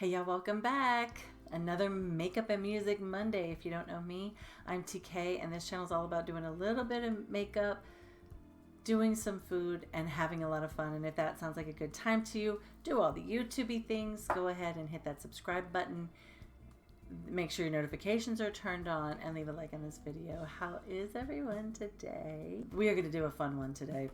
Hey y'all, welcome back. Another Makeup and Music Monday. If you don't know me, I'm TK, and this channel is all about doing a little bit of makeup, doing some food, and having a lot of fun. And if that sounds like a good time to you, do all the YouTube-y things. Go ahead and hit that subscribe button. Make sure your notifications are turned on and leave a like on this video. How is everyone today? We are going to do a fun one today.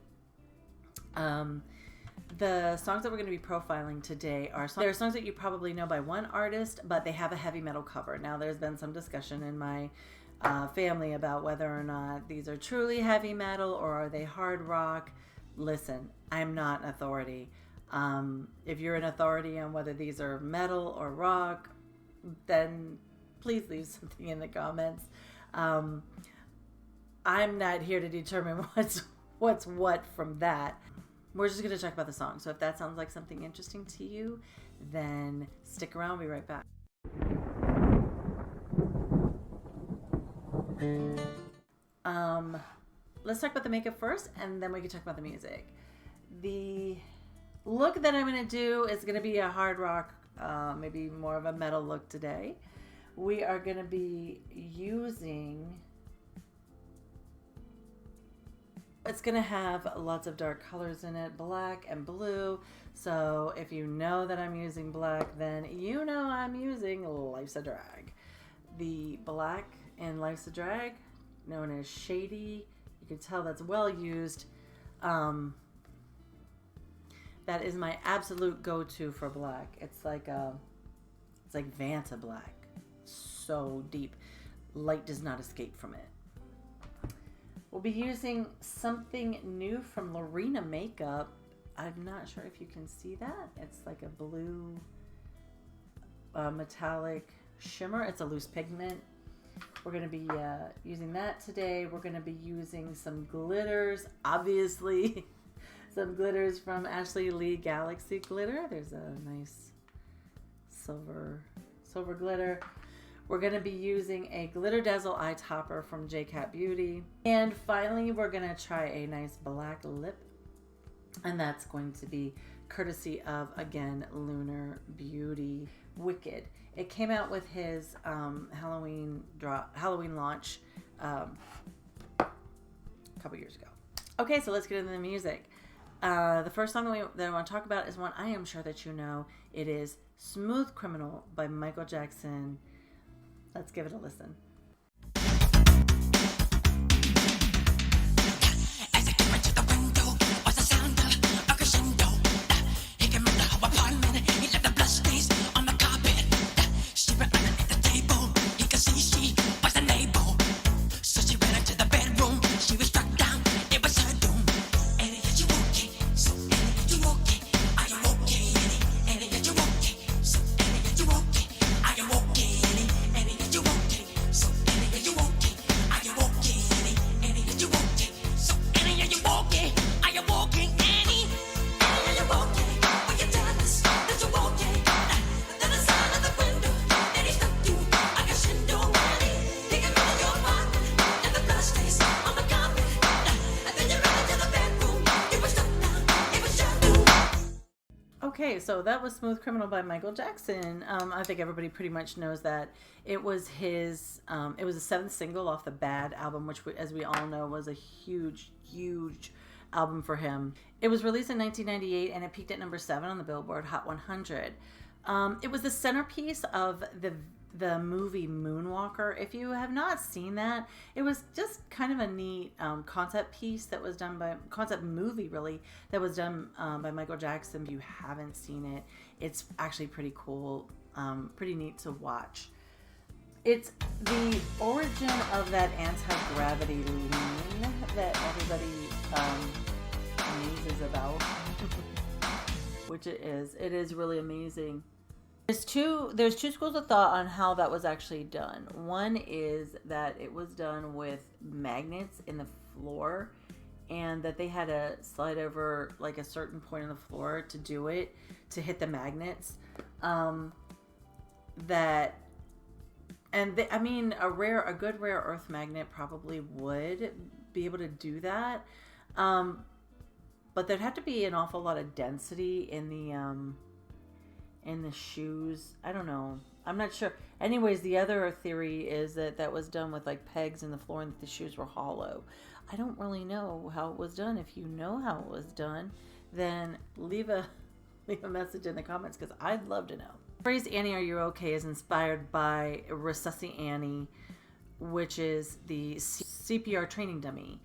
The songs that we're going to be profiling today are songs that you probably know by one artist, but they have a heavy metal cover. Now, there's been some discussion in my family about whether or not these are truly heavy metal or are they hard rock. Listen, I'm not an authority. If you're an authority on whether these are metal or rock, then please leave something in the comments. I'm not here to determine what's what from that. We're just going to talk about the song. So if that sounds like something interesting to you, then stick around. We'll be right back. Let's talk about the makeup first, and then we can talk about the music. The look that I'm going to do is going to be a hard rock, maybe more of a metal look today. We are going to be using... It's going to have lots of dark colors in it, black and blue. So if you know that I'm using black, then you know I'm using Life's a Drag. The black in Life's a Drag, known as Shady, you can tell that's well used. That is my absolute go-to for black. It's like Vanta black. So deep. Light does not escape from it. We'll be using something new from Lorena Makeup. I'm not sure if you can see that. It's like a blue metallic shimmer. It's a loose pigment. We're going to be using that today. We're going to be using some glitters, obviously. Some glitters from Ashley Lee Galaxy Glitter. There's a nice silver glitter. We're going to be using a Glitter Dazzle eye topper from J-Cat Beauty. And finally, we're going to try a nice black lip. And that's going to be courtesy of, again, Lunar Beauty Wicked. It came out with his Halloween launch a couple years ago. Okay, so let's get into the music. The first song that I want to talk about is one I am sure that you know. It is Smooth Criminal by Michael Jackson. Let's give it a listen. Okay, so that was Smooth Criminal by Michael Jackson. I think everybody pretty much knows that. It was his, it was the 7th single off the Bad album, which, as we all know, was a huge, huge album for him. It was released in 1998, and it peaked at number 7 on the Billboard Hot 100. It was the centerpiece of the movie Moonwalker. If you have not seen that, it was just kind of a neat concept movie really, that was done by Michael Jackson. If you haven't seen it, it's actually pretty cool, pretty neat to watch. It's the origin of that anti-gravity lean that everybody muses about, which it is really amazing. There's two schools of thought on how that was actually done. One is that it was done with magnets in the floor, and that they had to slide over like a certain point on the floor to do it, to hit the magnets. A good rare earth magnet probably would be able to do that. But there'd have to be an awful lot of density in in the shoes. I don't know. I'm not sure. Anyways, the other theory is that was done with like pegs in the floor and that the shoes were hollow. I don't really know how it was done. If you know how it was done, then leave a message in the comments because I'd love to know. The phrase "Annie, are you okay?" is inspired by Resusci Annie, which is the CPR training dummy.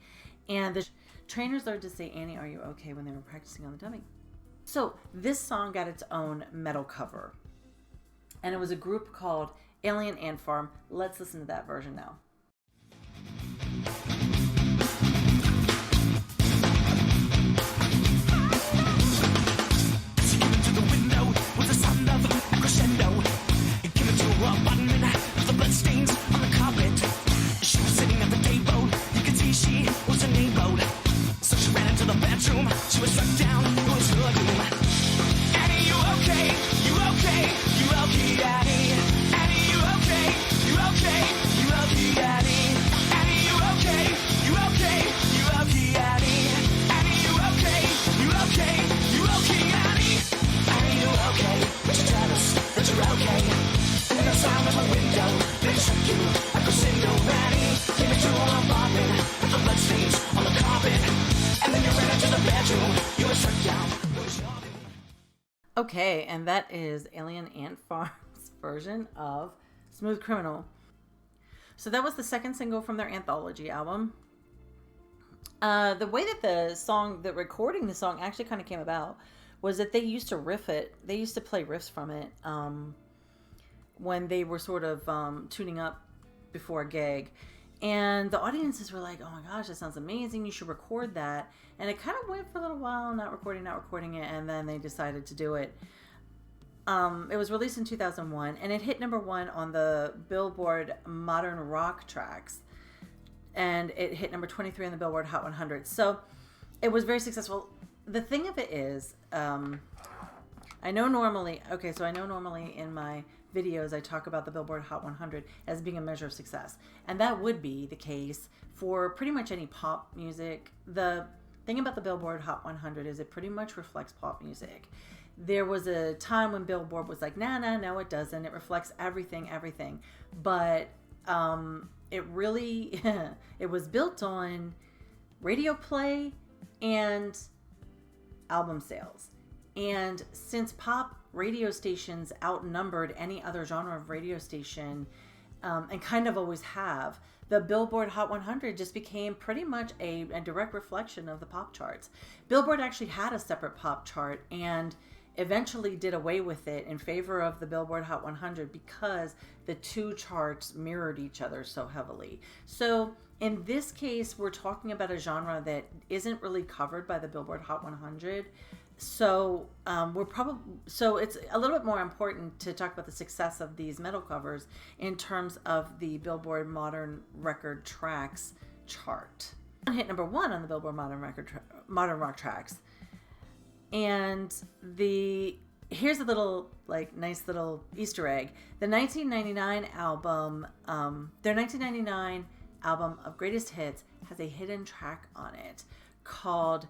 And the trainers learned to say "Annie, are you okay?" when they were practicing on the dummy. So this song got its own metal cover. And it was a group called Alien Ant Farm. Let's listen to that version now. She was struck down, it was her doom. Annie, you okay? You okay? You okay, Annie? Annie, you okay? You okay? You okay, Annie? Annie, you okay? You okay? You okay, Annie? Annie, you okay? You okay? You okay, Annie? Annie, you okay? Would you tell us that you're okay? And the sound of my window, they struck you like a single Annie. Came into our apartment with the bloodstains on the carpet. And then you ran into the bedroom. You were struck down. Okay, and that is Alien Ant Farm's version of Smooth Criminal. So that was the second single from their anthology album. The way that recording the song actually kind of came about was that they used to riff it. They used to play riffs from it when they were sort of tuning up before a gig. And the audiences were like, oh my gosh, that sounds amazing. You should record that. And it kind of went for a little while, not recording it. And then they decided to do it. It was released in 2001 and it hit number 1 on the Billboard Modern Rock Tracks. And it hit number 23 on the Billboard Hot 100. So it was very successful. The thing of it is, I know normally in my videos I talk about the Billboard Hot 100 as being a measure of success, and that would be the case for pretty much any pop music. The thing about the Billboard Hot 100 is it pretty much reflects pop music. There was a time when Billboard was like, no, it doesn't. It reflects everything. But it really, it was built on radio play and album sales. And since pop radio stations outnumbered any other genre of radio station, and kind of always have, the Billboard Hot 100 just became pretty much a direct reflection of the pop charts. Billboard actually had a separate pop chart and eventually did away with it in favor of the Billboard Hot 100 because the two charts mirrored each other so heavily. So in this case, we're talking about a genre that isn't really covered by the Billboard Hot 100. So it's a little bit more important to talk about the success of these metal covers in terms of the Billboard Modern Record Tracks chart. Hit number 1 on the Billboard Modern Rock Tracks. And here's a little nice little Easter egg. The 1999 album, their 1999 album of greatest hits has a hidden track on it called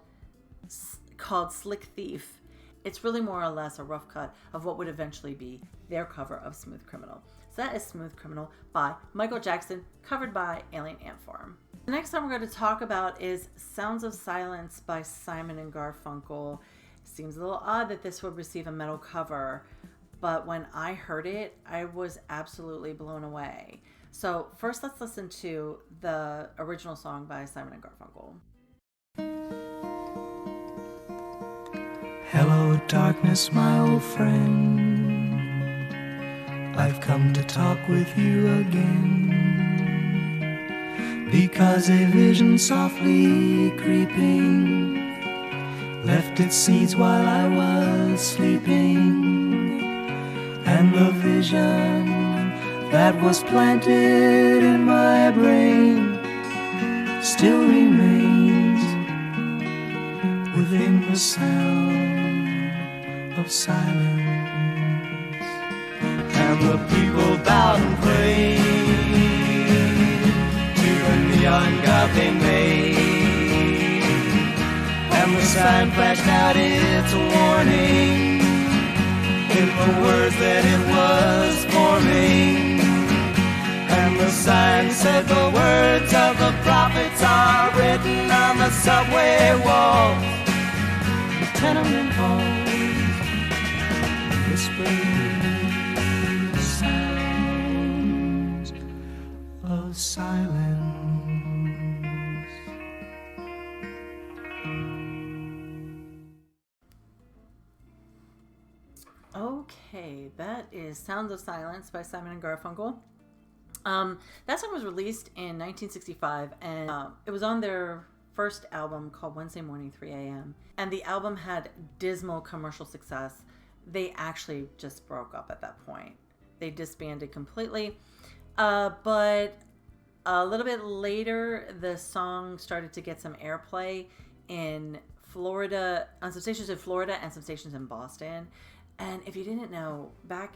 Slick Thief. It's really more or less a rough cut of what would eventually be their cover of Smooth Criminal. So that is Smooth Criminal by Michael Jackson, covered by Alien Ant Farm. The next song we're going to talk about is Sounds of Silence by Simon and Garfunkel. Seems a little odd that this would receive a metal cover, but when I heard it, I was absolutely blown away. So first, let's listen to the original song by Simon and Garfunkel. Hello, darkness, my old friend. I've come to talk with you again, because a vision softly creeping left its seeds while I was sleeping, and the vision that was planted in my brain still remains within the sound of silence. And the people bowed and prayed to the neon god they made, and the sign flashed out its warning in the words that it was forming. And the sign said the words of the prophets are written on the subway walls, the tenement halls, whispering sounds of silence. Okay, that is Sounds of Silence by Simon and Garfunkel. That song was released in 1965, and it was on their first album called Wednesday Morning 3 a.m. And the album had dismal commercial success. They actually just broke up at that point. They disbanded completely. But a little bit later, the song started to get some airplay in Florida, on some stations in Florida and some stations in Boston. And if you didn't know, back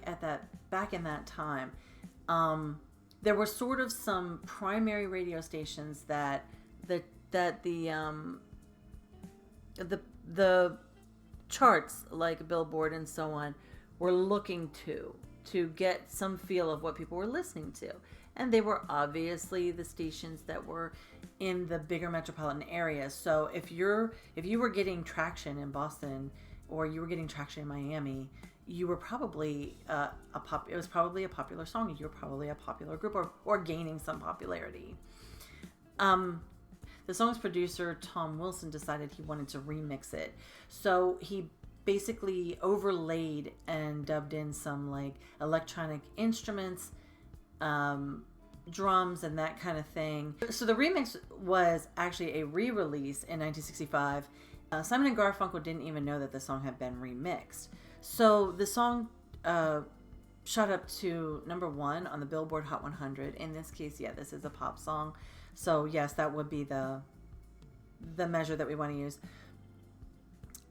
in that time, there were sort of some primary radio stations that the charts like Billboard and so on were looking to get some feel of what people were listening to. And they were obviously the stations that were in the bigger metropolitan areas. So if you were getting traction in Boston, or you were getting traction in Miami, you were probably it was probably a popular song. You were probably a popular group, or gaining some popularity. The song's producer, Tom Wilson, decided he wanted to remix it. So he basically overlaid and dubbed in some like electronic instruments, drums, and that kind of thing. So the remix was actually a re-release in 1965. Simon and Garfunkel didn't even know that the song had been remixed. So the song shot up to number 1 on the Billboard Hot 100. In this case, yeah, this is a pop song. So yes, that would be the measure that we want to use.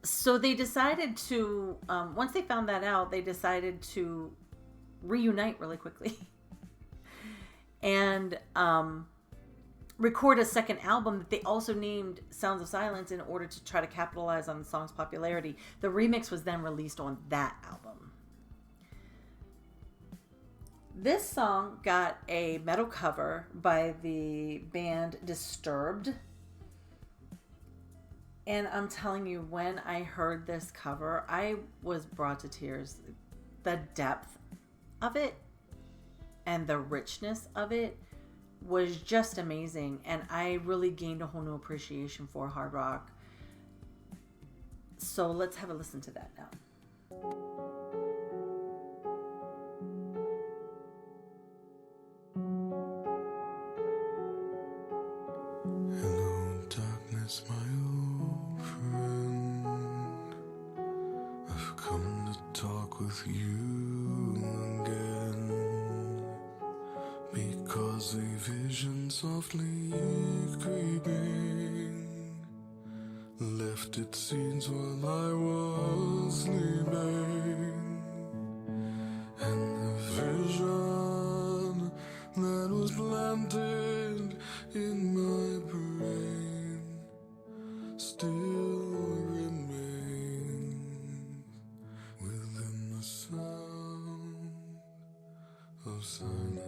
So they decided to, once they found that out, they decided to reunite really quickly. And record a second album that they also named Sounds of Silence in order to try to capitalize on the song's popularity. The remix was then released on that album. This song got a metal cover by the band Disturbed. And I'm telling you, when I heard this cover, I was brought to tears. The depth of it and the richness of it was just amazing, and I really gained a whole new appreciation for hard rock. So let's have a listen to that now. Hello, darkness, my old friend. I've come to talk with you again. Because a vision softly creeping left its seeds while I was sleeping, and the vision that was planted in my brain still remains within the sound of silence.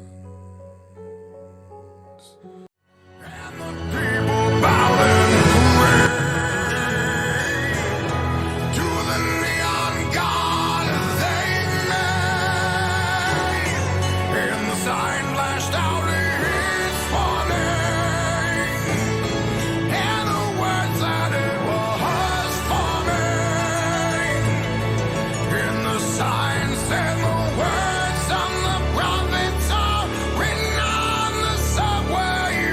Words on the prophets are written on the subway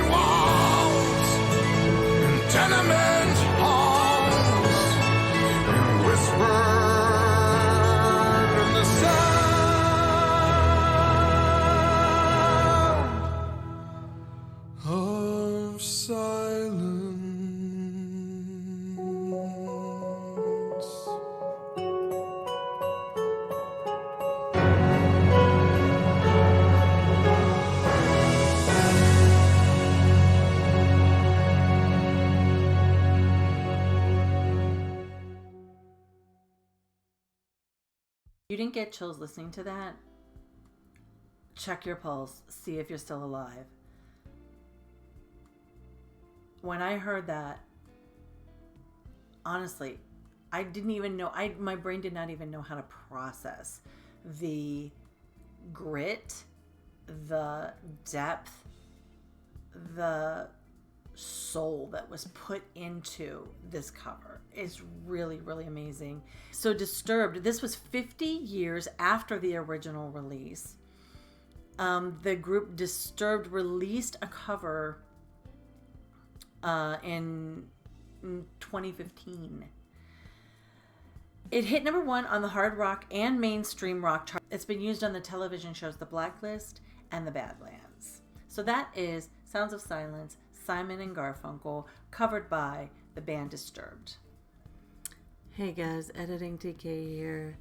you didn't get chills listening to that, check your pulse, see if you're still alive. When I heard that, honestly, I didn't even know, my brain did not even know how to process the grit, the depth, the soul that was put into this cover. Is really, really amazing. So Disturbed, this was 50 years after the original release. The group Disturbed released a cover in 2015. It hit number 1 on the hard rock and mainstream rock chart. It's been used on the television shows The Blacklist and The Badlands. So that is Sounds of Silence, Simon and Garfunkel, covered by the band Disturbed. Hey guys, Editing TK here.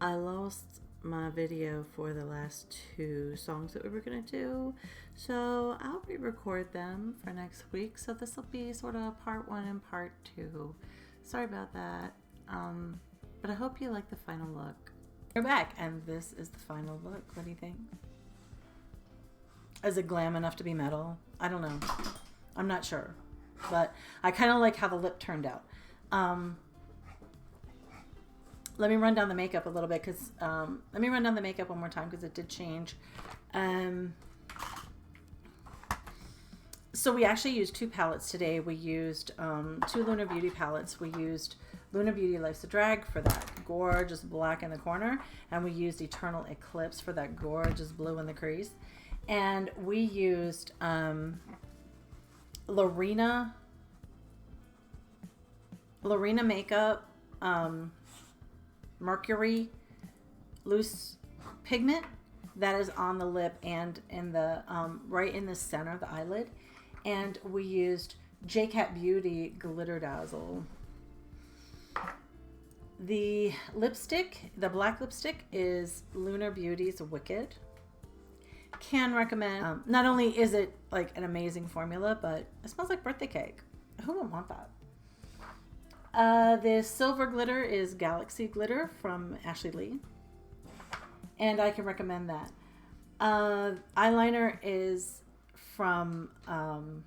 I lost my video for the last 2 songs that we were going to do, so I'll re-record them for next week. So this will be sort of part 1 and part 2. Sorry about that, but I hope you like the final look. We're back, and this is the final look. What do you think? Is it glam enough to be metal? I don't know. I'm not sure, but I kind of like how the lip turned out. Let me run down the makeup a little bit, because let me run down the makeup one more time, because it did change. So we actually used 2 palettes today. We used 2 Lunar Beauty palettes. We used Lunar Beauty Life's a Drag for that gorgeous black in the corner, and we used Eternal Eclipse for that gorgeous blue in the crease. And we used Lorena Makeup Mercury loose pigment that is on the lip and in the right in the center of the eyelid. And we used JCat Beauty Glitter Dazzle. The lipstick, the black lipstick, is Lunar Beauty's Wicked. Can recommend. Not only is it like an amazing formula, but it smells like birthday cake. Who wouldn't want that? The silver glitter is Galaxy Glitter from Ashley Lee, and I can recommend that. Eyeliner is from both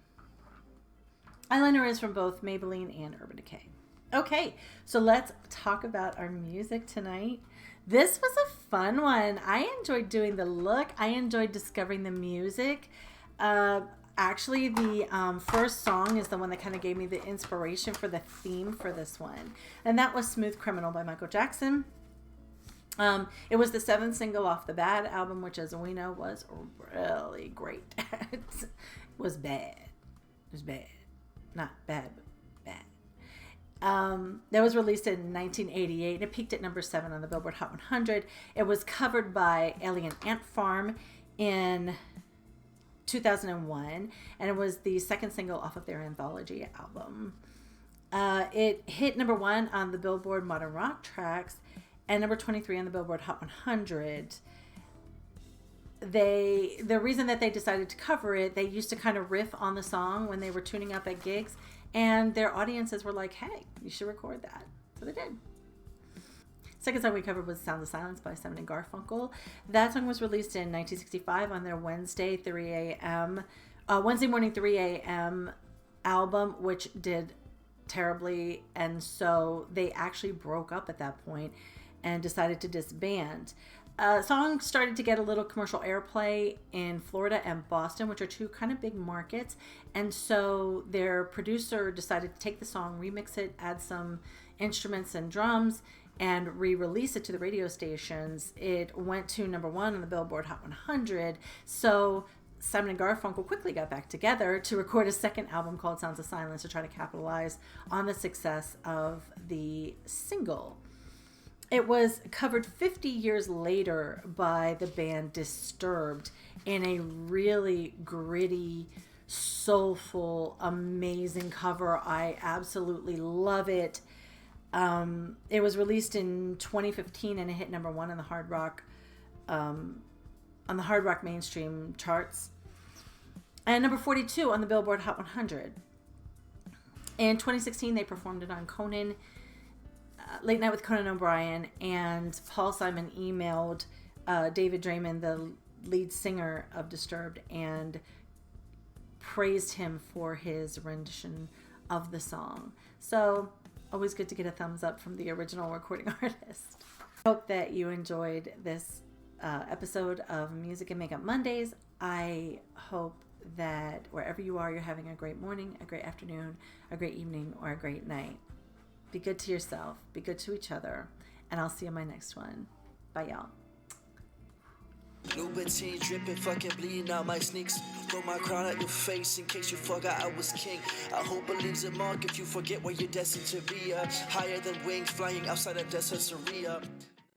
Maybelline and Urban Decay. Okay, so let's talk about our music tonight. This was a fun one. I enjoyed doing the look. I enjoyed discovering the music. Actually, the first song is the one that kind of gave me the inspiration for the theme for this one. And that was Smooth Criminal by Michael Jackson. It was the 7th single off the Bad album, which, as we know, was really great. It was bad. It was bad. Not bad, but bad. That was released in 1988. It peaked at number 7 on the Billboard Hot 100. It was covered by Alien Ant Farm in 2001, and it was the 2nd single off of their anthology album. It hit number 1 on the Billboard Modern Rock Tracks and number 23 on the Billboard Hot 100. The reason that they decided to cover it, they used to kind of riff on the song when they were tuning up at gigs, and their audiences were like, hey, you should record that. So they did. Second song we covered was Sounds of Silence by Simon and Garfunkel. That song was released in 1965 on their Wednesday morning 3 a.m. album, which did terribly, and so they actually broke up at that point and decided to disband. Song started to get a little commercial airplay in Florida and Boston, which are 2 kind of big markets, and so their producer decided to take the song, remix it, add some instruments and drums, and re-release it to the radio stations. It went to number 1 on the Billboard Hot 100, so Simon and Garfunkel quickly got back together to record a second album called Sounds of Silence to try to capitalize on the success of the single. It was covered 50 years later by the band Disturbed in a really gritty, soulful, amazing cover. I absolutely love it. It was released in 2015 and it hit number 1 on the hard rock mainstream charts, and number 42 on the Billboard Hot 100. In 2016, they performed it on Conan. Late Night with Conan O'Brien, and Paul Simon emailed David Draymond, the lead singer of Disturbed, and praised him for his rendition of the song. So always good to get a thumbs up from the original recording artist. Hope that you enjoyed this episode of Music and Makeup Mondays. I hope that wherever you are, you're having a great morning, a great afternoon, a great evening, or a great night. Be good to yourself, be good to each other, and I'll see you in my next one. Bye, y'all. Louboutin dripping, fucking bleeding out my sneaks. Throw my crown at your face in case you forgot I was king. I hope it leaves a mark if you forget where you're destined to be. Higher than wings, flying outside of desert Syria.